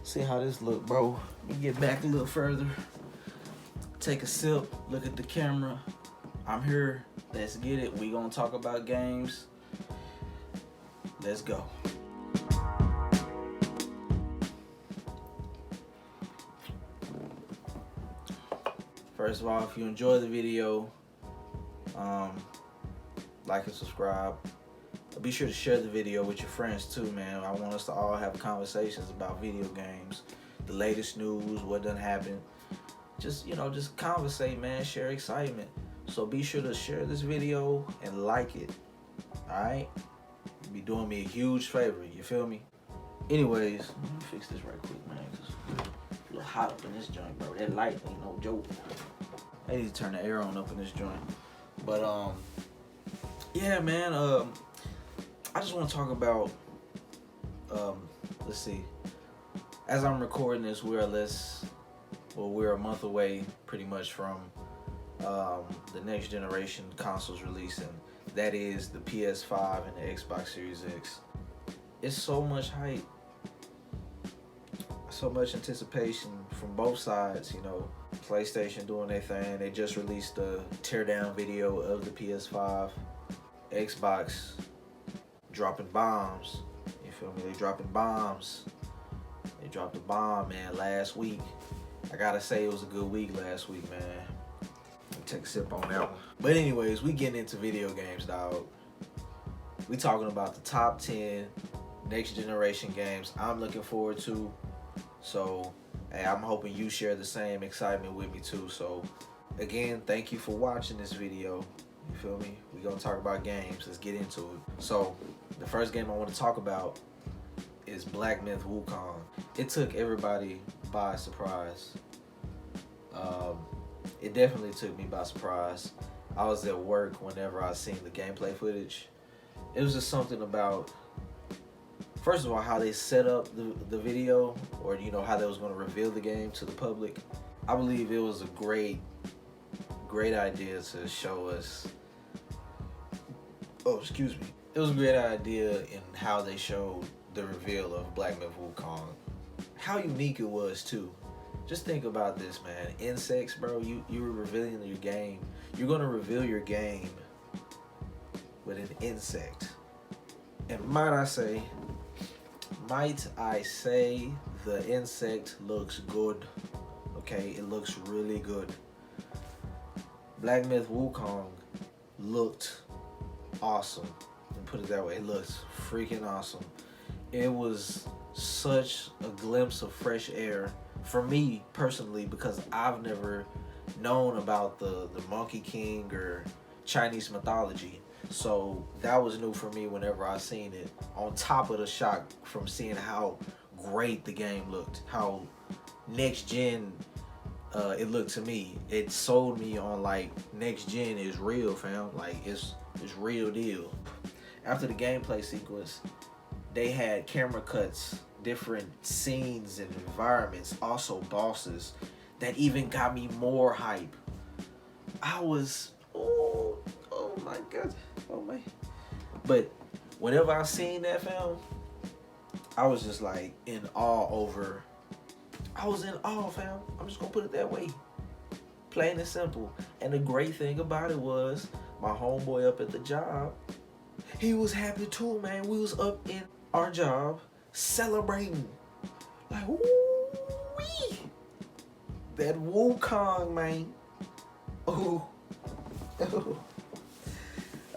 See how this look, bro. Let me get back a little further. Take a sip, look at the camera. I'm here. Let's get it. We gonna talk about games. Let's go. First of all, if you enjoy the video, like and subscribe. Be sure to share the video with your friends too, man. I want us to all have conversations about video games, the latest news, what done happened. Just, just conversate, man. Share excitement. So be sure to share this video and like it. Alright? You'll be doing me a huge favor. You feel me? Anyways, let me fix this right quick, man. Cause it's a little hot up in this joint, bro. That light ain't no joke. I need to turn the air on up in this joint. But, yeah, man. I just want to talk about, let's see. As I'm recording this, we're a month away pretty much from the next generation consoles releasing. That is the PS5 and the Xbox Series X. It's so much hype, so much anticipation from both sides, PlayStation doing their thing. They just released a teardown video of the PS5. Xbox dropping bombs. You feel me? They dropping bombs. They dropped a bomb, man, last week. I gotta say it was a good week last week, man. Let me take a sip on that one. But anyways, we getting into video games, dog. We talking about the top 10 next generation games I'm looking forward to. So, hey, I'm hoping you share the same excitement with me too. So, again, thank you for watching this video. You feel me? We gonna talk about games. Let's get into it. So, the first game I want to talk about is Black Myth Wukong. It took everybody by surprise. It definitely took me by surprise. I was at work whenever I seen the gameplay footage. It was just something about, first of all, how they set up the video, or how they was going to reveal the game to the public. I believe it was a great idea to show us. Oh, excuse me. It was a great idea in how they showed the reveal of Black Myth Wukong. How unique it was too. Just think about this, man. Insects, bro. You were revealing your game. You're gonna reveal your game with an insect. And might I say, the insect looks good. Okay, it looks really good. Black Myth Wukong looked awesome. Put it that way. It looks freaking awesome. It was such a glimpse of fresh air for me personally, because I've never known about the Monkey King or Chinese mythology. So that was new for me whenever I seen it, on top of the shock from seeing how great the game looked, how next gen it looked to me. It sold me on like next gen is real, fam. Like it's real deal. After the gameplay sequence, they had camera cuts, different scenes and environments, also bosses, that even got me more hype. I was, oh my God, oh my. But whenever I seen that film, I was just like in awe over. I was in awe, fam. I'm just gonna put it that way. Plain and simple. And the great thing about it was, my homeboy up at the job, he was happy too, man. We was up in our job celebrating. Like, woo-wee. That Wukong, man. Oh.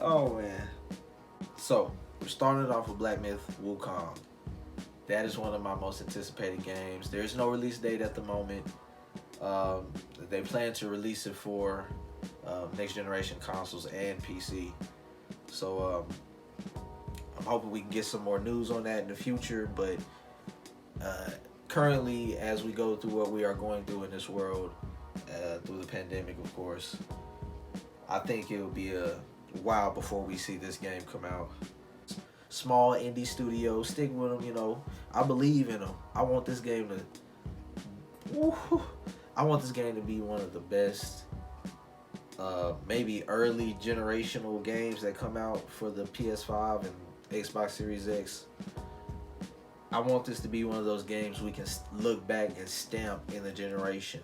Oh, man. So, we're starting off with Black Myth Wukong. That is one of my most anticipated games. There's no release date at the moment. They plan to release it for next generation consoles and PC. So I'm hoping we can get some more news on that in the future. But currently, as we go through what we are going through in this world, through the pandemic, of course, I think it will be a while before we see this game come out. Small indie studio, stick with them, I believe in them. I want this game to be one of the best, maybe early generational games that come out for the PS5 and Xbox Series X. I want this to be one of those games we can look back and stamp in the generation.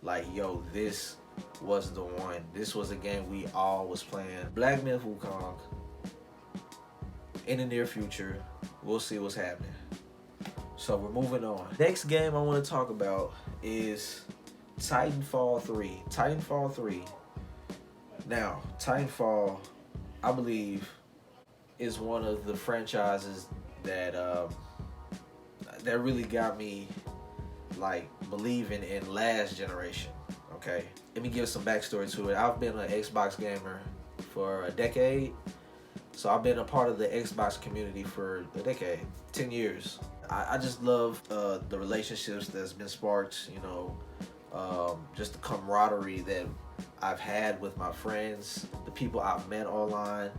Like, yo, this was the one. This was a game we all was playing. Black Myth Wukong. In the near future, we'll see what's happening. So we're moving on. Next game I want to talk about is Titanfall 3. Titanfall 3. Now, Titanfall, I believe, is one of the franchises that that really got me like believing in last generation. Okay, let me give some backstory to it. I've been an Xbox gamer for a decade, so I've been a part of the Xbox community for a decade, 10 years. I just love the relationships that's been sparked, you know, just the camaraderie that I've had with my friends, the people I've met online.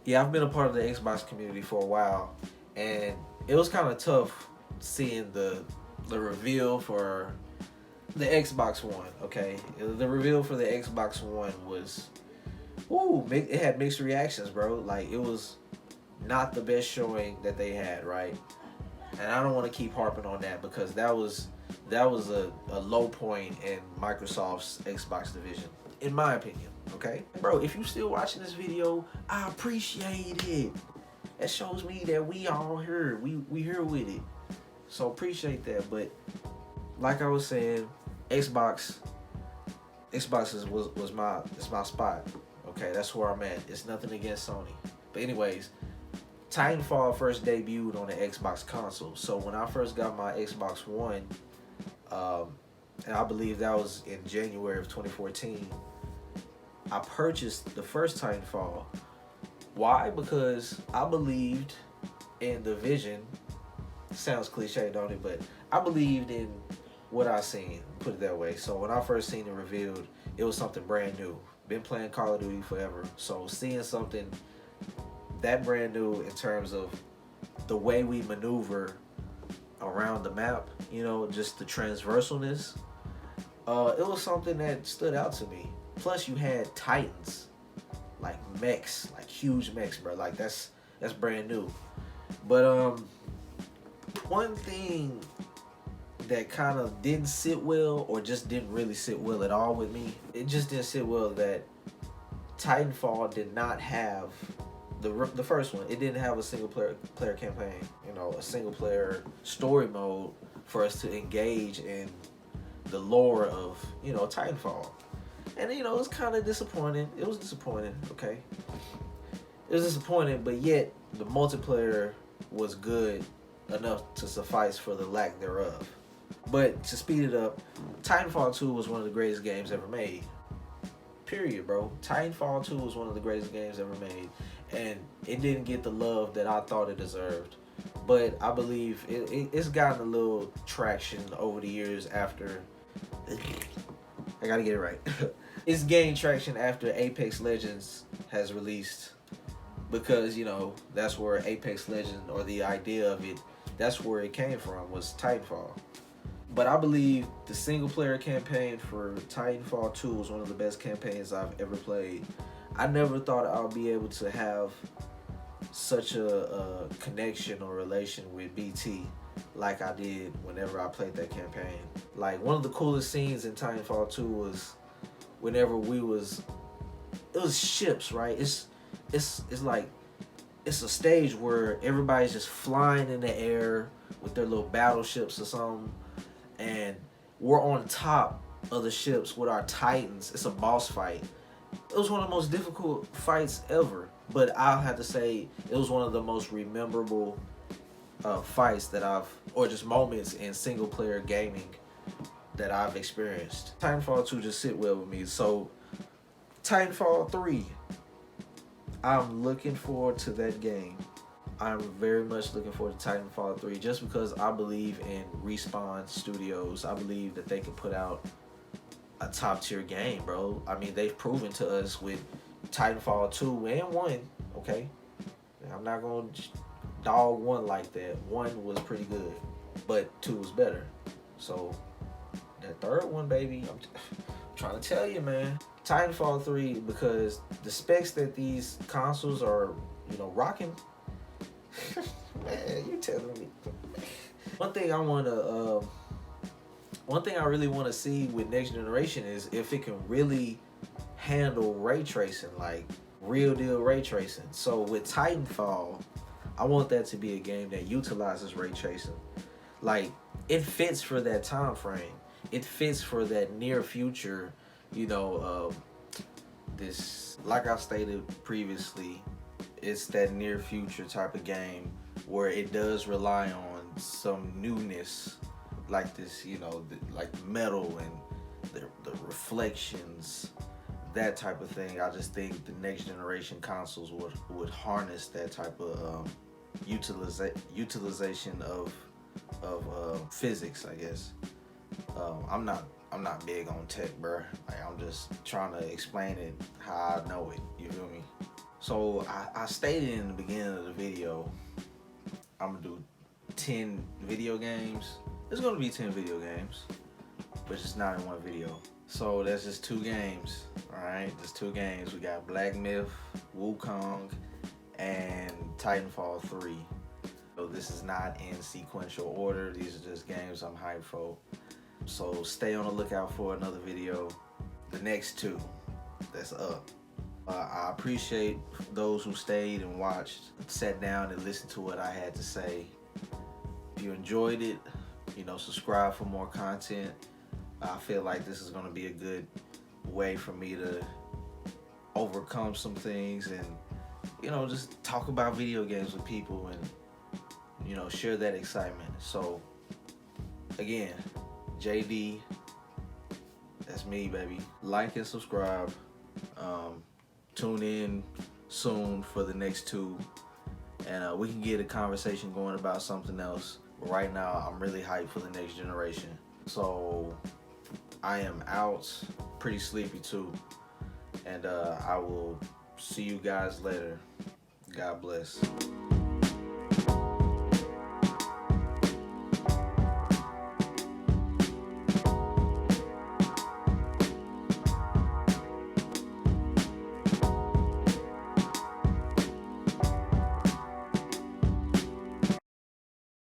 Yeah, I've been a part of the Xbox community for a while, and it was kind of tough seeing the reveal for the Xbox One. Okay, the reveal for the Xbox One was, woo, it had mixed reactions, bro. Like, it was not the best showing that they had, right? And I don't want to keep harping on that because that was a low point in Microsoft's Xbox division, in my opinion. Okay, bro, if you still watching this video, I appreciate it. That shows me that we all here. We here with it. So appreciate that. But like I was saying, Xbox was my spot. Okay, that's where I'm at. It's nothing against Sony. But anyways, Titanfall first debuted on the Xbox console. So when I first got my Xbox One, and I believe that was in January of 2014, I purchased the first Titanfall. Why? Because I believed in the vision. Sounds cliche, don't it? But I believed in what I seen, put it that way. So when I first seen it revealed, it was something brand new. Been playing Call of Duty forever. So seeing something that brand new in terms of the way we maneuver around the map, you know, just the transversalness, it was something that stood out to me. Plus you had Titans, like mechs, like huge mechs, bro. Like that's brand new. But one thing that kind of didn't sit well, or just didn't really sit well at all with me, it just didn't sit well that Titanfall did not have the first one. It didn't have a single player campaign, you know, a single player story mode for us to engage in the lore of, you know, Titanfall. And, you know, it was kind of disappointing. It was disappointing, okay? It was disappointing, but yet the multiplayer was good enough to suffice for the lack thereof. But to speed it up, Titanfall 2 was one of the greatest games ever made. Period, bro. Titanfall 2 was one of the greatest games ever made. And it didn't get the love that I thought it deserved. But I believe it's gotten a little traction over the years after... I gotta get it right. It's gained traction after Apex Legends has released, because, you know, that's where Apex Legends, or the idea of it, that's where it came from, was Titanfall. But I believe the single player campaign for Titanfall 2 was one of the best campaigns I've ever played. I never thought I'd be able to have such a connection or relation with BT like I did whenever I played that campaign. Like, one of the coolest scenes in Titanfall 2 was whenever it was ships, right? It's like, it's a stage where everybody's just flying in the air with their little battleships or something, and we're on top of the ships with our Titans. It's a boss fight. It was one of the most difficult fights ever, but I'll have to say it was one of the most memorable fights that or just moments in single player gaming that I've experienced. Titanfall 2 just sit well with me. So Titanfall 3, I'm looking forward to that game. I'm very much looking forward to Titanfall 3 just because I believe in Respawn Studios. I believe that they can put out a top tier game, bro. I mean, they've proven to us with Titanfall 2 and 1, okay? I'm not going to dog 1 like that. 1 was pretty good, but 2 was better. So that third one, baby, I'm trying to tell you, man. Titanfall 3, because the specs that these consoles are, you know, rocking, man, you telling me. One thing I want to, one thing I really want to see with next generation is if it can really handle ray tracing, like real deal ray tracing. So with Titanfall, I want that to be a game that utilizes ray tracing. Like it fits for that time frame. It fits for that near future. You know, this, like I stated previously, it's that near future type of game where it does rely on some newness, like this, you know, like metal and the reflections, that type of thing. I just think the next generation consoles would harness that type of utilization of physics, I guess. I'm not big on tech, bruh. Like I'm just trying to explain it how I know it. You feel me? So I stated in the beginning of the video, I'm gonna do 10 video games. It's gonna be 10 video games, but it's not in one video. So that's just 2 games, alright? Just 2 games. We got Black Myth, Wukong, and Titanfall 3. So this is not in sequential order. These are just games I'm hyped for. So stay on the lookout for another video. The next 2 that's up. I appreciate those who stayed and watched, sat down and listened to what I had to say. If you enjoyed it, you know, subscribe for more content. I feel like this is going to be a good way for me to overcome some things and, you know, just talk about video games with people and, you know, share that excitement. So, again, JD, that's me, baby. Like and subscribe. Tune in soon for the next 2, and we can get a conversation going about something else. But right now, I'm really hyped for the next generation. So I am out, pretty sleepy too, and I will see you guys later. God bless.